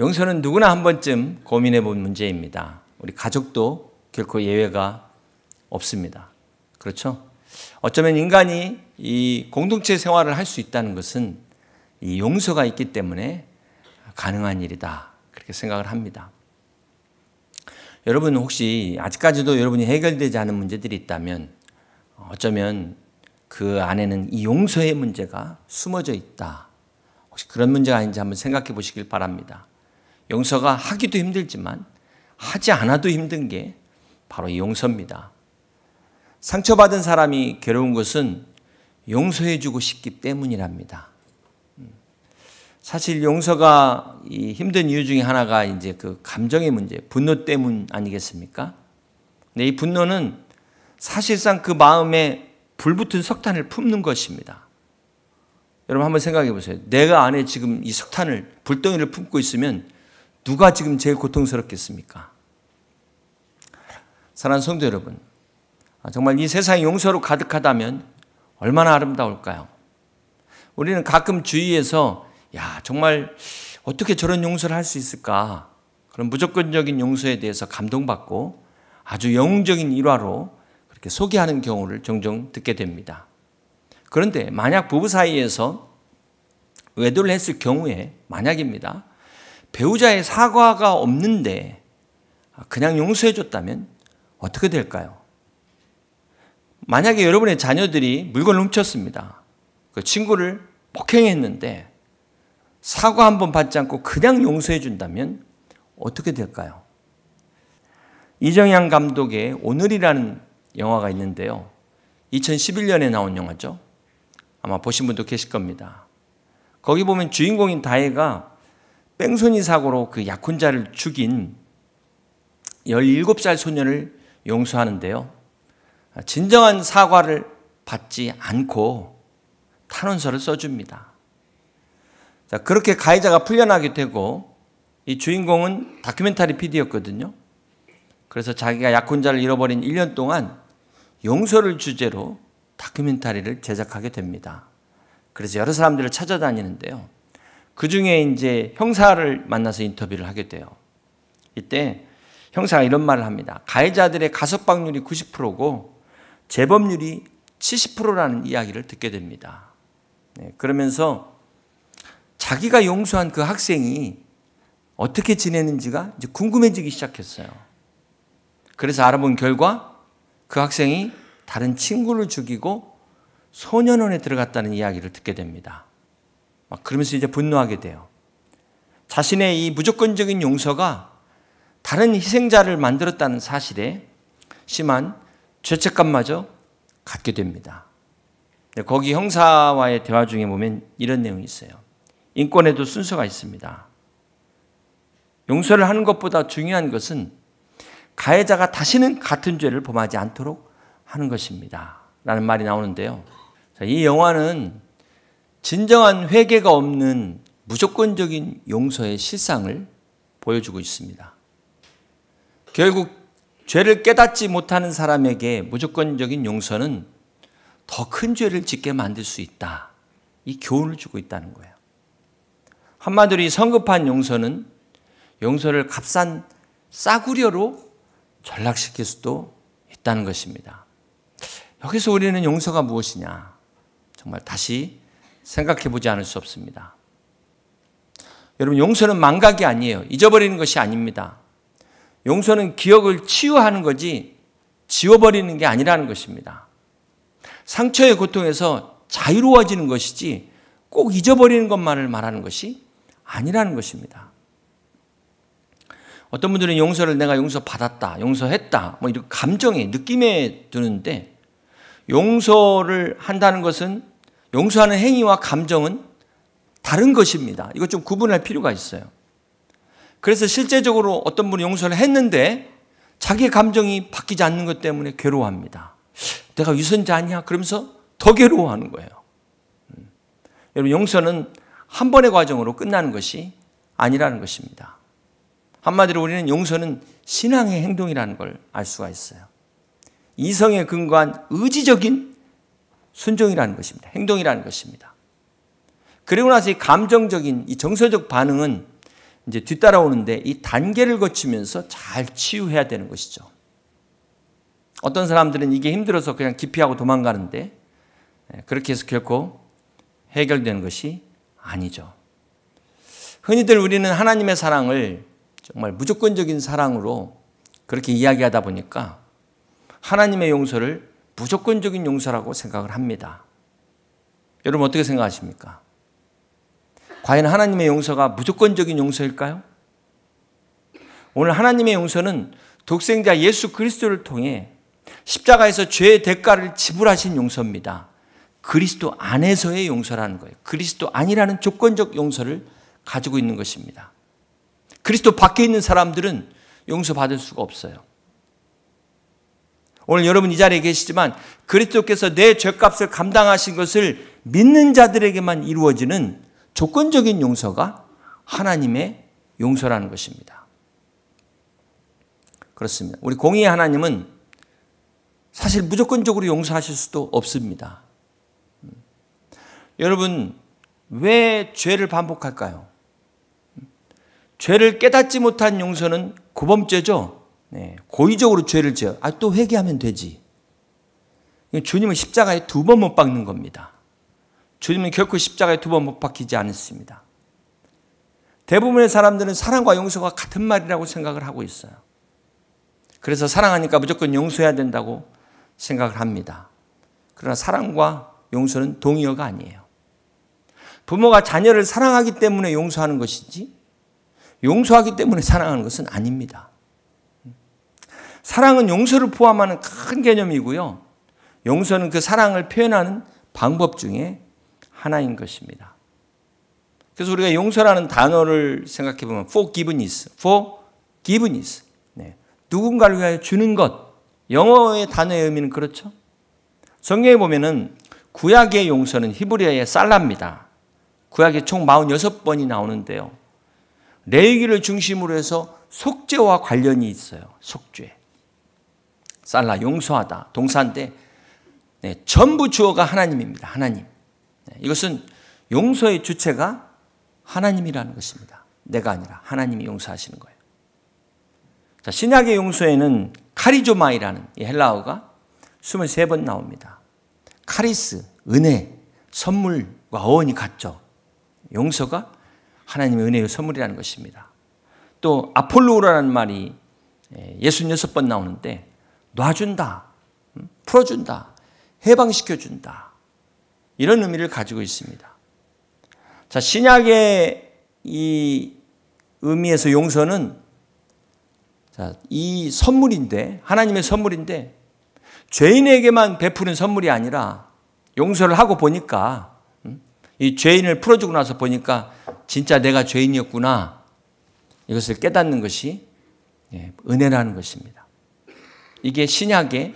용서는 누구나 한 번쯤 고민해 본 문제입니다. 우리 가족도 결코 예외가 없습니다. 그렇죠? 어쩌면 인간이 이 공동체 생활을 할 수 있다는 것은 이 용서가 있기 때문에 가능한 일이다. 그렇게 생각을 합니다. 여러분 혹시 아직까지도 여러분이 해결되지 않은 문제들이 있다면 어쩌면 그 안에는 이 용서의 문제가 숨어져 있다. 혹시 그런 문제가 아닌지 한번 생각해 보시길 바랍니다. 용서가 하기도 힘들지만 하지 않아도 힘든 게 바로 이 용서입니다. 상처받은 사람이 괴로운 것은 용서해주고 싶기 때문이랍니다. 사실 용서가 힘든 이유 중에 하나가 이제 그 감정의 문제, 분노 때문 아니겠습니까? 근데 이 분노는 사실상 그 마음에 불붙은 석탄을 품는 것입니다. 여러분 한번 생각해 보세요. 내가 안에 지금 이 석탄을, 불덩이를 품고 있으면 누가 지금 제일 고통스럽겠습니까? 사랑하는 성도 여러분, 정말 이 세상이 용서로 가득하다면 얼마나 아름다울까요? 우리는 가끔 주위에서 정말 어떻게 저런 용서를 할 수 있을까? 그런 무조건적인 용서에 대해서 감동받고 아주 영웅적인 일화로 그렇게 소개하는 경우를 종종 듣게 됩니다. 그런데 만약 부부 사이에서 외도를 했을 경우에 만약입니다. 배우자의 사과가 없는데 그냥 용서해 줬다면 어떻게 될까요? 만약에 여러분의 자녀들이 물건을 훔쳤습니다. 그 친구를 폭행했는데 사과 한 번 받지 않고 그냥 용서해 준다면 어떻게 될까요? 이정양 감독의 오늘이라는 영화가 있는데요. 2011년에 나온 영화죠. 아마 보신 분도 계실 겁니다. 거기 보면 주인공인 다혜가 뺑소니 사고로 그 약혼자를 죽인 17살 소년을 용서하는데요. 진정한 사과를 받지 않고 탄원서를 써줍니다. 자, 그렇게 가해자가 풀려나게 되고 이 주인공은 다큐멘터리 PD였거든요. 그래서 자기가 약혼자를 잃어버린 1년 동안 용서를 주제로 다큐멘터리를 제작하게 됩니다. 그래서 여러 사람들을 찾아다니는데요. 그 중에 이제 형사를 만나서 인터뷰를 하게 돼요. 이때 형사가 이런 말을 합니다. 가해자들의 가석방률이 90%고 재범률이 70%라는 이야기를 듣게 됩니다. 그러면서 자기가 용서한 그 학생이 어떻게 지내는지가 이제 궁금해지기 시작했어요. 그래서 알아본 결과 그 학생이 다른 친구를 죽이고 소년원에 들어갔다는 이야기를 듣게 됩니다. 그러면서 이제 분노하게 돼요. 자신의 이 무조건적인 용서가 다른 희생자를 만들었다는 사실에 심한 죄책감마저 갖게 됩니다. 거기 형사와의 대화 중에 보면 이런 내용이 있어요. 인권에도 순서가 있습니다. 용서를 하는 것보다 중요한 것은 가해자가 다시는 같은 죄를 범하지 않도록 하는 것입니다. 라는 말이 나오는데요. 이 영화는 진정한 회개가 없는 무조건적인 용서의 실상을 보여주고 있습니다. 결국 죄를 깨닫지 못하는 사람에게 무조건적인 용서는 더 큰 죄를 짓게 만들 수 있다. 이 교훈을 주고 있다는 거예요. 한마디로 이 성급한 용서는 용서를 값싼 싸구려로 전락시킬 수도 있다는 것입니다. 여기서 우리는 용서가 무엇이냐? 정말 다시 생각해 보지 않을 수 없습니다. 여러분, 용서는 망각이 아니에요. 잊어버리는 것이 아닙니다. 용서는 기억을 치유하는 거지 지워버리는 게 아니라는 것입니다. 상처의 고통에서 자유로워지는 것이지 꼭 잊어버리는 것만을 말하는 것이 아니라는 것입니다. 어떤 분들은 용서를 내가 용서받았다, 용서했다, 이런 감정에, 느낌에 드는데 용서를 한다는 것은 용서하는 행위와 감정은 다른 것입니다. 이거 좀 구분할 필요가 있어요. 그래서 실제적으로 어떤 분이 용서를 했는데 자기의 감정이 바뀌지 않는 것 때문에 괴로워합니다. 내가 위선자 아니야? 그러면서 더 괴로워하는 거예요. 여러분, 용서는 한 번의 과정으로 끝나는 것이 아니라는 것입니다. 한마디로 우리는 용서는 신앙의 행동이라는 걸 알 수가 있어요. 이성에 근거한 의지적인 순종이라는 것입니다. 행동이라는 것입니다. 그리고 나서 이 감정적인 이 정서적 반응은 이제 뒤따라오는데 이 단계를 거치면서 잘 치유해야 되는 것이죠. 어떤 사람들은 이게 힘들어서 그냥 기피하고 도망가는데 그렇게 해서 결코 해결되는 것이 아니죠. 흔히들 우리는 하나님의 사랑을 정말 무조건적인 사랑으로 그렇게 이야기하다 보니까 하나님의 용서를 무조건적인 용서라고 생각을 합니다. 여러분 어떻게 생각하십니까? 과연 하나님의 용서가 무조건적인 용서일까요? 오늘 하나님의 용서는 독생자 예수 그리스도를 통해 십자가에서 죄의 대가를 지불하신 용서입니다. 그리스도 안에서의 용서라는 거예요. 그리스도 아니라는 조건적 용서를 가지고 있는 것입니다. 그리스도 밖에 있는 사람들은 용서받을 수가 없어요. 오늘 여러분 이 자리에 계시지만 그리스도께서 내 죄값을 감당하신 것을 믿는 자들에게만 이루어지는 조건적인 용서가 하나님의 용서라는 것입니다. 그렇습니다. 우리 공의의 하나님은 사실 무조건적으로 용서하실 수도 없습니다. 여러분 왜 죄를 반복할까요? 죄를 깨닫지 못한 용서는 고범죄죠. 고의적으로 죄를 지어 또 회개하면 되지. 주님은 십자가에 2번 못 박는 겁니다. 주님은 결코 십자가에 2번 못 박히지 않습니다. 대부분의 사람들은 사랑과 용서가 같은 말이라고 생각을 하고 있어요. 그래서 사랑하니까 무조건 용서해야 된다고 생각을 합니다. 그러나 사랑과 용서는 동의어가 아니에요. 부모가 자녀를 사랑하기 때문에 용서하는 것이지 용서하기 때문에 사랑하는 것은 아닙니다. 사랑은 용서를 포함하는 큰 개념이고요. 용서는 그 사랑을 표현하는 방법 중에 하나인 것입니다. 그래서 우리가 용서라는 단어를 생각해 보면 forgiveness. 누군가를 위하여 주는 것. 영어의 단어의 의미는 그렇죠. 성경에 보면은 구약의 용서는 히브리어의 살라입니다. 구약에 총 46번이 나오는데요. 레위기를 중심으로 해서 속죄와 관련이 있어요. 속죄. 살라, 용서하다. 동사인데 전부 주어가 하나님입니다. 하나님. 이것은 용서의 주체가 하나님이라는 것입니다. 내가 아니라 하나님이 용서하시는 거예요. 자, 신약의 용서에는 카리조마이라는 이 헬라어가 23번 나옵니다. 카리스, 은혜, 선물과 어원이 같죠. 용서가 하나님의 은혜의 선물이라는 것입니다. 또 아폴로라는 말이 66번 나오는데 놔준다, 풀어준다, 해방시켜준다 이런 의미를 가지고 있습니다. 자, 신약의 이 의미에서 용서는 이 선물인데 하나님의 선물인데 죄인에게만 베푸는 선물이 아니라 용서를 하고 보니까 이 죄인을 풀어주고 나서 보니까 진짜 내가 죄인이었구나 이것을 깨닫는 것이 은혜라는 것입니다. 이게 신약의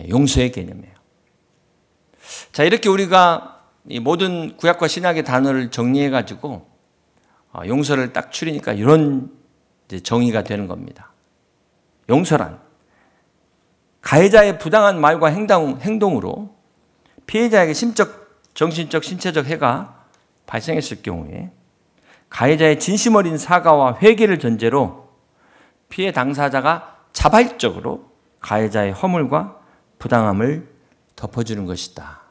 용서의 개념이에요. 자, 이렇게 우리가 이 모든 구약과 신약의 단어를 정리해가지고 용서를 딱 추리니까 이런 이제 정의가 되는 겁니다. 용서란 가해자의 부당한 말과 행동으로 피해자에게 심적, 정신적, 신체적 해가 발생했을 경우에 가해자의 진심 어린 사과와 회개를 전제로 피해 당사자가 자발적으로 가해자의 허물과 부당함을 덮어주는 것이다.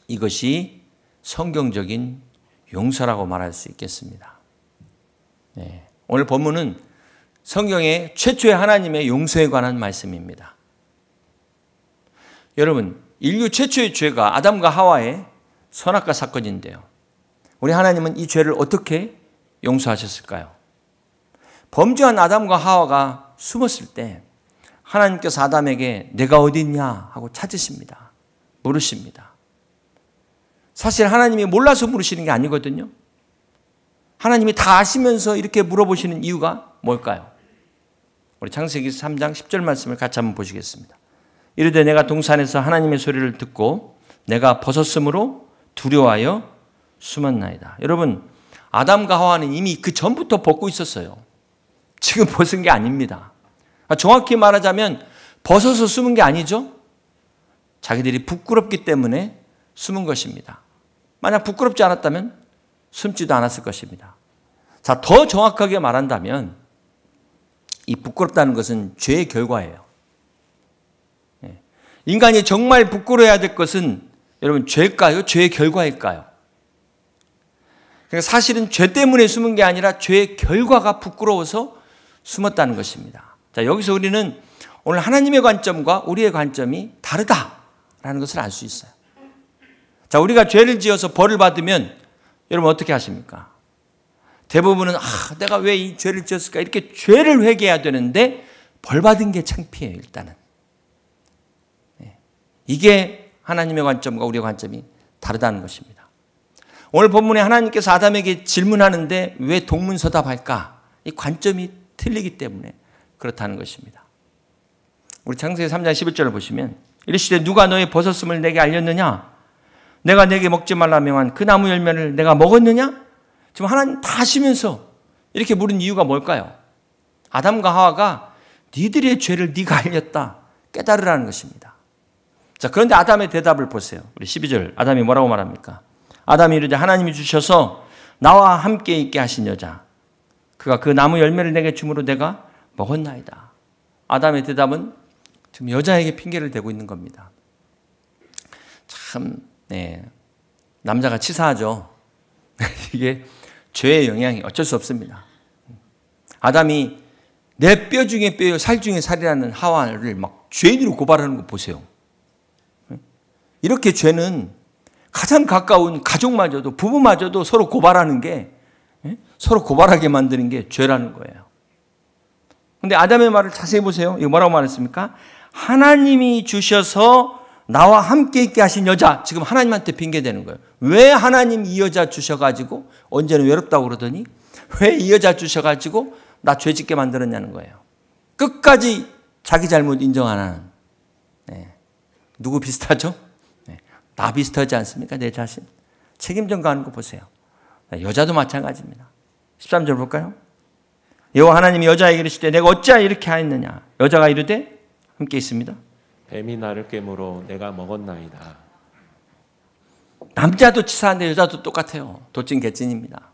이것이 성경적인 용서라고 말할 수 있겠습니다. 오늘 본문은 성경의 최초의 하나님의 용서에 관한 말씀입니다. 여러분, 인류 최초의 죄가 아담과 하와의 선악과 사건인데요. 우리 하나님은 이 죄를 어떻게 용서하셨을까요? 범죄한 아담과 하와가 숨었을 때 하나님께서 아담에게 내가 어디 있냐 하고 찾으십니다. 물으십니다. 사실 하나님이 몰라서 물으시는 게 아니거든요. 하나님이 다 아시면서 이렇게 물어보시는 이유가 뭘까요? 우리 창세기 3장 10절 말씀을 같이 한번 보시겠습니다. 이르되 내가 동산에서 하나님의 소리를 듣고 내가 벗었으므로 두려워하여 숨었나이다. 여러분, 아담과 하와는 이미 그 전부터 벗고 있었어요. 지금 벗은 게 아닙니다. 정확히 말하자면 벗어서 숨은 게 아니죠. 자기들이 부끄럽기 때문에 숨은 것입니다. 만약 부끄럽지 않았다면 숨지도 않았을 것입니다. 자, 더 정확하게 말한다면 이 부끄럽다는 것은 죄의 결과예요. 인간이 정말 부끄러워야 될 것은 여러분 죄일까요? 죄의 결과일까요? 그러니까 사실은 죄 때문에 숨은 게 아니라 죄의 결과가 부끄러워서 숨었다는 것입니다. 자, 여기서 우리는 오늘 하나님의 관점과 우리의 관점이 다르다라는 것을 알 수 있어요. 자, 우리가 죄를 지어서 벌을 받으면 여러분 어떻게 하십니까? 대부분은 내가 왜 이 죄를 지었을까? 이렇게 죄를 회개해야 되는데 벌 받은 게 창피해요, 일단은. 이게 하나님의 관점과 우리의 관점이 다르다는 것입니다. 오늘 본문에 하나님께서 아담에게 질문하는데 왜 동문서답할까? 이 관점이 틀리기 때문에 그렇다는 것입니다. 우리 창세기 3장 11절을 보시면 이르시되 누가 너의 벗었음을 내게 알렸느냐? 내가 내게 먹지 말라 명한 그 나무 열매를 내가 먹었느냐? 지금 하나님 다 하시면서 이렇게 물은 이유가 뭘까요? 아담과 하와가 니들의 죄를 네가 알렸다 깨달으라는 것입니다. 자, 그런데 아담의 대답을 보세요. 우리 12절 아담이 뭐라고 말합니까? 아담이 이르되 하나님이 주셔서 나와 함께 있게 하신 여자 그가 그 나무 열매를 내게 주므로 내가 먹었나이다. 아담의 대답은 지금 여자에게 핑계를 대고 있는 겁니다. 참 남자가 치사하죠. 이게 죄의 영향이 어쩔 수 없습니다. 아담이 내 뼈 중에 뼈요 살 중에 살이라는 하와를 막 죄인으로 고발하는 거 보세요. 이렇게 죄는 가장 가까운 가족마저도 부부마저도 서로 고발하는 게 서로 고발하게 만드는 게 죄라는 거예요. 그런데 아담의 말을 자세히 보세요. 이거 뭐라고 말했습니까? 하나님이 주셔서 나와 함께 있게 하신 여자. 지금 하나님한테 핑계대는 거예요. 왜 하나님 이 여자 주셔가지고 언제는 외롭다고 그러더니 왜 이 여자 주셔가지고 나 죄짓게 만들었냐는 거예요. 끝까지 자기 잘못 인정 안 하는. 누구 비슷하죠? 나 비슷하지 않습니까? 내 자신. 책임 전가하는 거 보세요. 여자도 마찬가지입니다. 13절 볼까요? 여호와 하나님이 여자에게 이르시되 내가 어찌하여 이렇게 하였느냐? 여자가 이르되 함께 있습니다. 뱀이 나를 깨물어 내가 먹었나이다. 남자도 치사한데 여자도 똑같아요. 도찐 개찐입니다.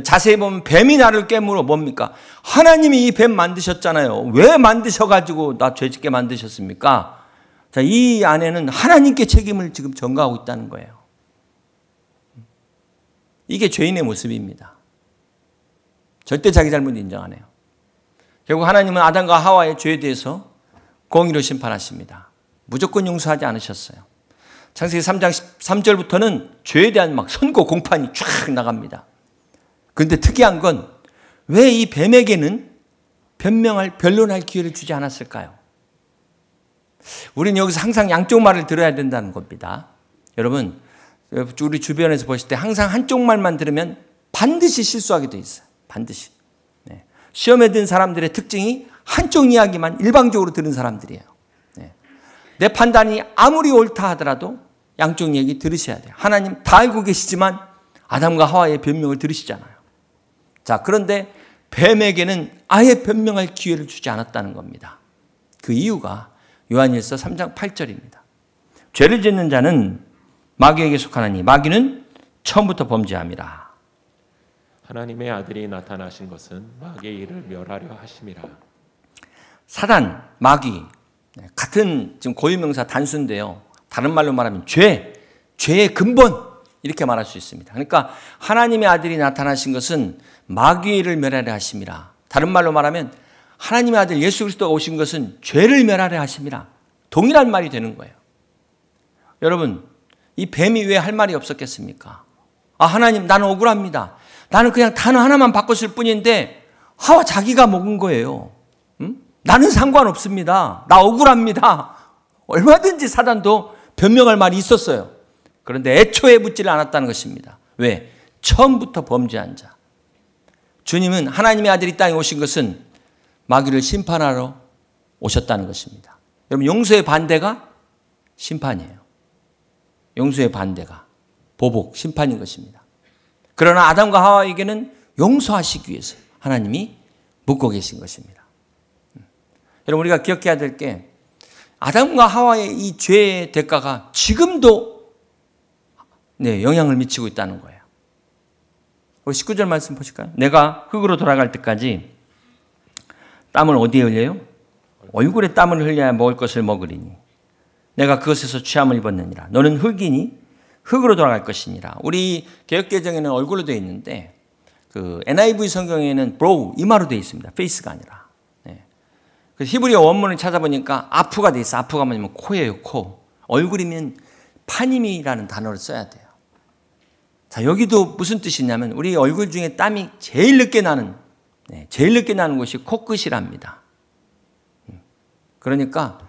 자세히 보면 뱀이 나를 깨물어 뭡니까? 하나님이 이 뱀 만드셨잖아요. 왜 만드셔가지고 나 죄짓게 만드셨습니까? 자, 이 안에는 하나님께 책임을 지금 전가하고 있다는 거예요. 이게 죄인의 모습입니다. 절대 자기 잘못 인정 안 해요. 결국 하나님은 아담과 하와의 죄에 대해서 공의로 심판하십니다. 무조건 용서하지 않으셨어요. 창세기 3장 13절부터는 죄에 대한 막 선고 공판이 쫙 나갑니다. 그런데 특이한 건 왜 이 뱀에게는 변론할 기회를 주지 않았을까요? 우리는 여기서 항상 양쪽 말을 들어야 된다는 겁니다. 여러분, 우리 주변에서 보실 때 항상 한쪽 말만 들으면 반드시 실수하게 돼 있어요. 반드시. 시험에 든 사람들의 특징이 한쪽 이야기만 일방적으로 들은 사람들이에요. 내 판단이 아무리 옳다 하더라도 양쪽 얘기 들으셔야 돼요. 하나님 다 알고 계시지만 아담과 하와의 변명을 들으시잖아요. 자, 그런데 뱀에게는 아예 변명할 기회를 주지 않았다는 겁니다. 그 이유가 요한일서 3장 8절입니다. 죄를 짓는 자는 마귀에게 속하나니 마귀는 처음부터 범죄함이라. 하나님의 아들이 나타나신 것은 마귀의 일을 멸하려 하심이라. 사단, 마귀 같은 지금 고유명사 단수인데요. 다른 말로 말하면 죄의 근본 이렇게 말할 수 있습니다. 그러니까 하나님의 아들이 나타나신 것은 마귀의 일을 멸하려 하심이라. 다른 말로 말하면 하나님의 아들 예수 그리스도가 오신 것은 죄를 멸하려 하심이라. 동일한 말이 되는 거예요. 여러분, 이 뱀이 왜 할 말이 없었겠습니까? 하나님 나는 억울합니다. 나는 그냥 단어 하나만 바꿨을 뿐인데 하와 자기가 먹은 거예요. 나는 상관없습니다. 나 억울합니다. 얼마든지 사단도 변명할 말이 있었어요. 그런데 애초에 묻지를 않았다는 것입니다. 왜? 처음부터 범죄한 자. 주님은 하나님의 아들이 땅에 오신 것은 마귀를 심판하러 오셨다는 것입니다. 여러분, 용서의 반대가 심판이에요. 용서의 반대가 보복, 심판인 것입니다. 그러나 아담과 하와에게는 용서하시기 위해서 하나님이 묻고 계신 것입니다. 여러분, 우리가 기억해야 될 게 아담과 하와의 이 죄의 대가가 지금도 영향을 미치고 있다는 거예요. 19절 말씀 보실까요? 내가 흙으로 돌아갈 때까지 땀을 어디에 흘려요? 얼굴에 땀을 흘려야 먹을 것을 먹으리니 내가 그것에서 취함을 입었느니라. 너는 흙이니 흙으로 돌아갈 것이니라. 우리 개역개정에는 얼굴로 되어 있는데 그 NIV 성경에는 brow, 이마로 되어 있습니다. face가 아니라. 네. 그래서 히브리어 원문을 찾아보니까 아프가 되어 있어. 아프가 뭐냐면 코예요, 코. 얼굴이면 파님이라는 단어를 써야 돼요. 자, 여기도 무슨 뜻이냐면 우리 얼굴 중에 땀이 제일 늦게 나는 곳이 코끝이랍니다. 그러니까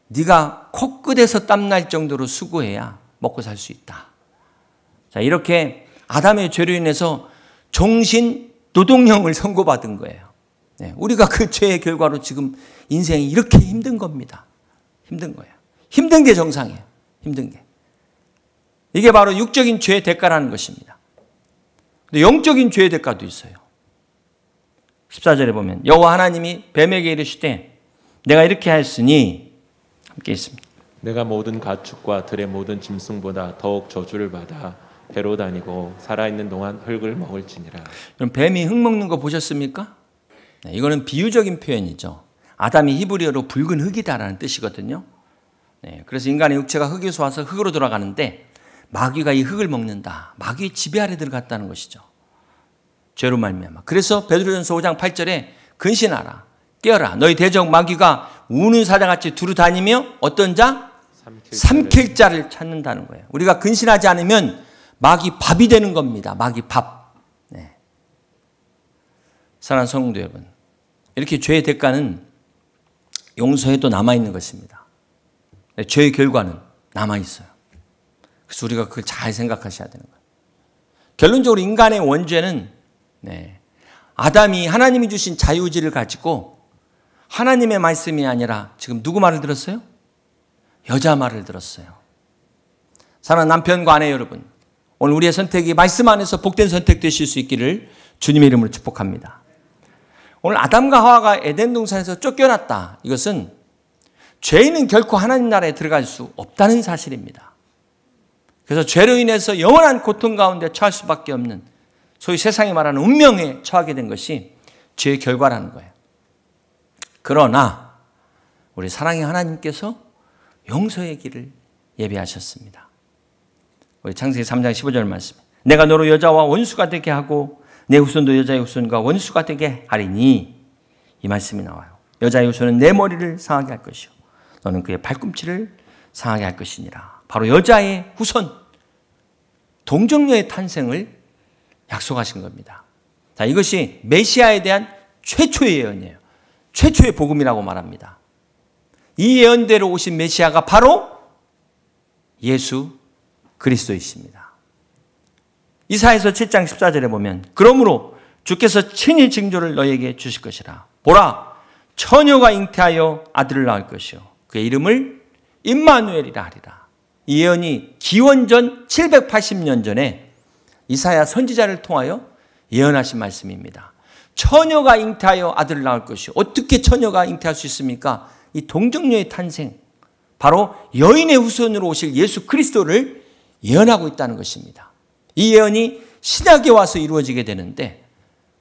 네가 코끝에서 땀날 정도로 수고해야 먹고 살 수 있다. 자, 이렇게 아담의 죄로 인해서 종신 노동형을 선고받은 거예요. 우리가 그 죄의 결과로 지금 인생이 이렇게 힘든 겁니다. 힘든 거예요. 힘든 게 정상이에요. 힘든 게. 이게 바로 육적인 죄의 대가라는 것입니다. 근데 영적인 죄의 대가도 있어요. 14절에 보면 여호와 하나님이 뱀에게 이르시되 내가 이렇게 하였으니 함께 있습니다. 내가 모든 가축과 들의 모든 짐승보다 더욱 저주를 받아 배로 다니고 살아있는 동안 흙을 먹을지니라. 그럼 뱀이 흙 먹는 거 보셨습니까? 이거는 비유적인 표현이죠. 아담이 히브리어로 붉은 흙이다라는 뜻이거든요. 그래서 인간의 육체가 흙에서 와서 흙으로 돌아가는데 마귀가 이 흙을 먹는다. 마귀의 지배 아래 들어갔다는 것이죠. 죄로 말미암아. 그래서 베드로전서 5장 8절에 근신하라. 깨어라. 너희 대적 마귀가 우는 사자같이 두루 다니며 어떤 자? 삼킬 자를 찾는다는 거예요. 우리가 근신하지 않으면 마귀 밥이 되는 겁니다. 마귀 밥. 사랑하는 성도 여러분, 이렇게 죄의 대가는 용서해도 남아있는 것입니다. 죄의 결과는 남아있어요. 그래서 우리가 그걸 잘 생각하셔야 되는 거예요. 결론적으로 인간의 원죄는 아담이 하나님이 주신 자유의지를 가지고 하나님의 말씀이 아니라 지금 누구 말을 들었어요? 여자 말을 들었어요. 사랑하는 남편과 아내 여러분, 오늘 우리의 선택이 말씀 안에서 복된 선택 되실 수 있기를 주님의 이름으로 축복합니다. 오늘 아담과 하와가 에덴 동산에서 쫓겨났다. 이것은 죄인은 결코 하나님 나라에 들어갈 수 없다는 사실입니다. 그래서 죄로 인해서 영원한 고통 가운데 처할 수밖에 없는 소위 세상이 말하는 운명에 처하게 된 것이 죄의 결과라는 거예요. 그러나 우리 사랑의 하나님께서 용서의 길을 예비하셨습니다. 우리 창세기 3장 15절 말씀. 내가 너로 여자와 원수가 되게 하고 내 후손도 여자의 후손과 원수가 되게 하리니, 이 말씀이 나와요. 여자의 후손은 내 머리를 상하게 할 것이요 너는 그의 발꿈치를 상하게 할 것이니라. 바로 여자의 후손, 동정녀의 탄생을 약속하신 겁니다. 자, 이것이 메시아에 대한 최초의 예언이에요. 최초의 복음이라고 말합니다. 이 예언대로 오신 메시아가 바로 예수 그리스도이십니다. 이사야서 7장 14절에 보면 그러므로 주께서 친히 징조를 너에게 주실 것이라. 보라, 처녀가 잉태하여 아들을 낳을 것이요 그의 이름을 임마누엘이라 하리라. 이 예언이 기원전 780년 전에 이사야 선지자를 통하여 예언하신 말씀입니다. 처녀가 잉태하여 아들을 낳을 것이요. 어떻게 처녀가 잉태할 수 있습니까? 이 동정녀의 탄생, 바로 여인의 후손으로 오실 예수 그리스도를 예언하고 있다는 것입니다. 이 예언이 신약에 와서 이루어지게 되는데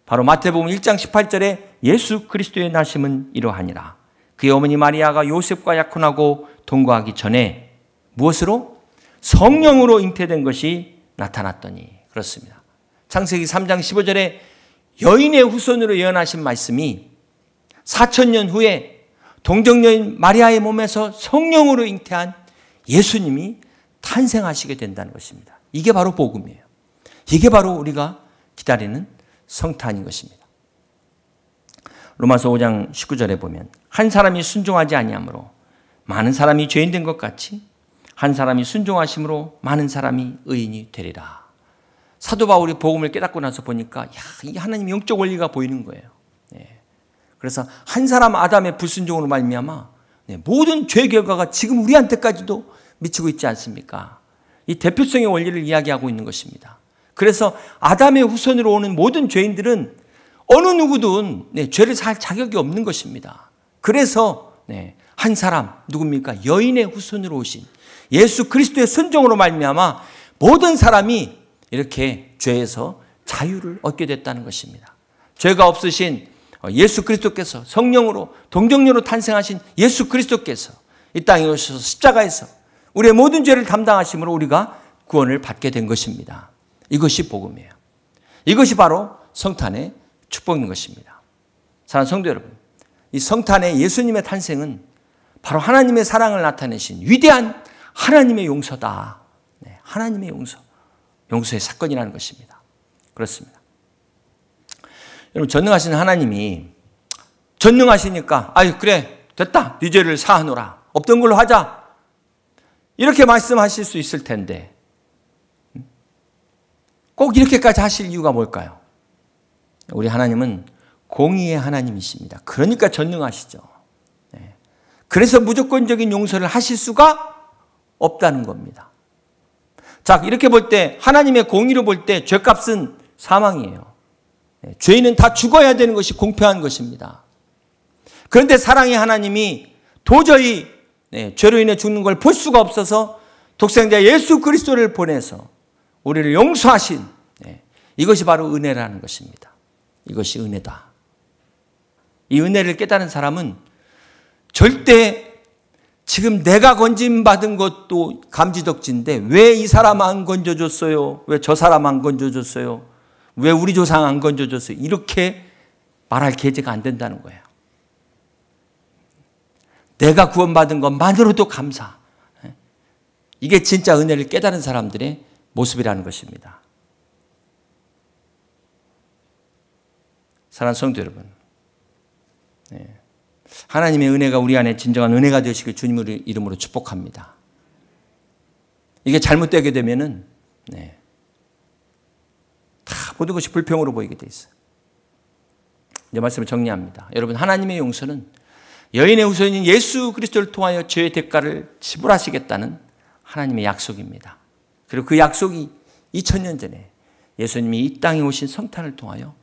바로 마태복음 1장 18절에 예수 그리스도의 나심은 이러하니라. 그의 어머니 마리아가 요셉과 약혼하고 동거하기 전에 무엇으로? 성령으로 잉태된 것이 나타났더니. 그렇습니다. 창세기 3장 15절에 여인의 후손으로 예언하신 말씀이 4000년 후에 동정녀인 마리아의 몸에서 성령으로 잉태한 예수님이 탄생하시게 된다는 것입니다. 이게 바로 복음이에요. 이게 바로 우리가 기다리는 성탄인 것입니다. 로마서 5장 19절에 보면 한 사람이 순종하지 아니하므로 많은 사람이 죄인 된 것 같이 한 사람이 순종하심으로 많은 사람이 의인이 되리라. 사도 바울이 복음을 깨닫고 나서 보니까 이 하나님의 영적 원리가 보이는 거예요. 그래서 한 사람 아담의 불순종으로 말미암아 모든 죄 결과가 지금 우리한테까지도 미치고 있지 않습니까? 이 대표성의 원리를 이야기하고 있는 것입니다. 그래서 아담의 후손으로 오는 모든 죄인들은 어느 누구든 죄를 살 자격이 없는 것입니다. 그래서 한 사람 누굽니까? 여인의 후손으로 오신 예수 그리스도의 순종으로 말미암아 모든 사람이 이렇게 죄에서 자유를 얻게 됐다는 것입니다. 죄가 없으신 예수 그리스도께서 성령으로 동정녀로 탄생하신 예수 그리스도께서 이 땅에 오셔서 십자가에서 우리의 모든 죄를 담당하심으로 우리가 구원을 받게 된 것입니다. 이것이 복음이에요. 이것이 바로 성탄의 축복인 것입니다. 사랑하는 성도 여러분, 이 성탄의 예수님의 탄생은 바로 하나님의 사랑을 나타내신 위대한 하나님의 용서다. 하나님의 용서의 사건이라는 것입니다. 그렇습니다. 여러분, 전능하신 하나님이 전능하시니까 그래 됐다, 네 죄를 사하노라, 없던 걸로 하자, 이렇게 말씀하실 수 있을 텐데 꼭 이렇게까지 하실 이유가 뭘까요? 우리 하나님은 공의의 하나님이십니다. 그러니까 전능하시죠. 그래서 무조건적인 용서를 하실 수가 없다는 겁니다. 자, 이렇게 볼 때, 하나님의 공의로 볼 때 죄값은 사망이에요. 죄인은 다 죽어야 되는 것이 공평한 것입니다. 그런데 사랑의 하나님이 도저히 죄로 인해 죽는 걸 볼 수가 없어서 독생자 예수 그리스도를 보내서 우리를 용서하신, 이것이 바로 은혜라는 것입니다. 이것이 은혜다. 이 은혜를 깨달은 사람은 절대 지금 내가 건짐받은 것도 감지덕지인데 왜 이 사람 안 건져줬어요? 왜 저 사람 안 건져줬어요? 왜 우리 조상 안 건져줬어요? 이렇게 말할 계제가 안 된다는 거예요. 내가 구원받은 것만으로도 감사. 이게 진짜 은혜를 깨달은 사람들의 모습이라는 것입니다. 사랑하는 성도 여러분, 하나님의 은혜가 우리 안에 진정한 은혜가 되시길 주님의 이름으로 축복합니다. 이게 잘못되게 되면은 다 모든 것이 불평으로 보이게 돼 있어요. 이제 말씀을 정리합니다. 여러분, 하나님의 용서는 여인의 후손인 예수 그리스도를 통하여 죄의 대가를 지불하시겠다는 하나님의 약속입니다. 그리고 그 약속이 2000년 전에 예수님이 이 땅에 오신 성탄을 통하여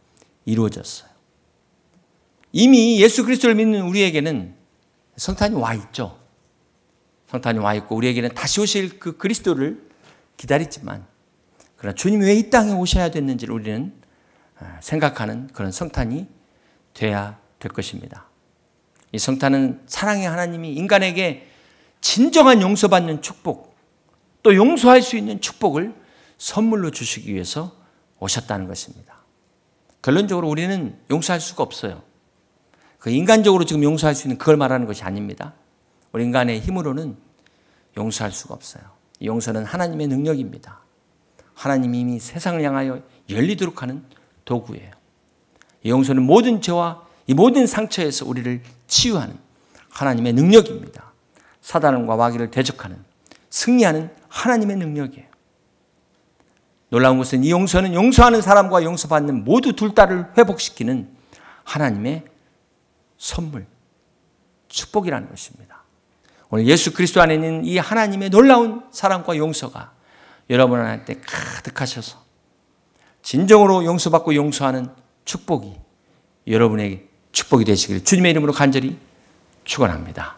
이루어졌어요. 이미 예수 그리스도를 믿는 우리에게는 성탄이 와 있죠. 성탄이 와 있고 우리에게는 다시 오실 그 그리스도를 기다리지만, 그러나 주님이 왜 이 땅에 오셔야 됐는지를 우리는 생각하는 그런 성탄이 돼야 될 것입니다. 이 성탄은 사랑의 하나님이 인간에게 진정한 용서받는 축복, 또 용서할 수 있는 축복을 선물로 주시기 위해서 오셨다는 것입니다. 결론적으로 우리는 용서할 수가 없어요. 그 인간적으로 지금 용서할 수 있는 그걸 말하는 것이 아닙니다. 우리 인간의 힘으로는 용서할 수가 없어요. 이 용서는 하나님의 능력입니다. 하나님이 이미 세상을 향하여 열리도록 하는 도구예요. 이 용서는 모든 죄와 이 모든 상처에서 우리를 치유하는 하나님의 능력입니다. 사단과 마귀를 대적하는, 승리하는 하나님의 능력이에요. 놀라운 것은 이 용서는 용서하는 사람과 용서받는 모두 둘 다를 회복시키는 하나님의 선물, 축복이라는 것입니다. 오늘 예수 그리스도 안에 있는 이 하나님의 놀라운 사랑과 용서가 여러분한테 가득하셔서 진정으로 용서받고 용서하는 축복이 여러분에게 축복이 되시길 주님의 이름으로 간절히 축원합니다.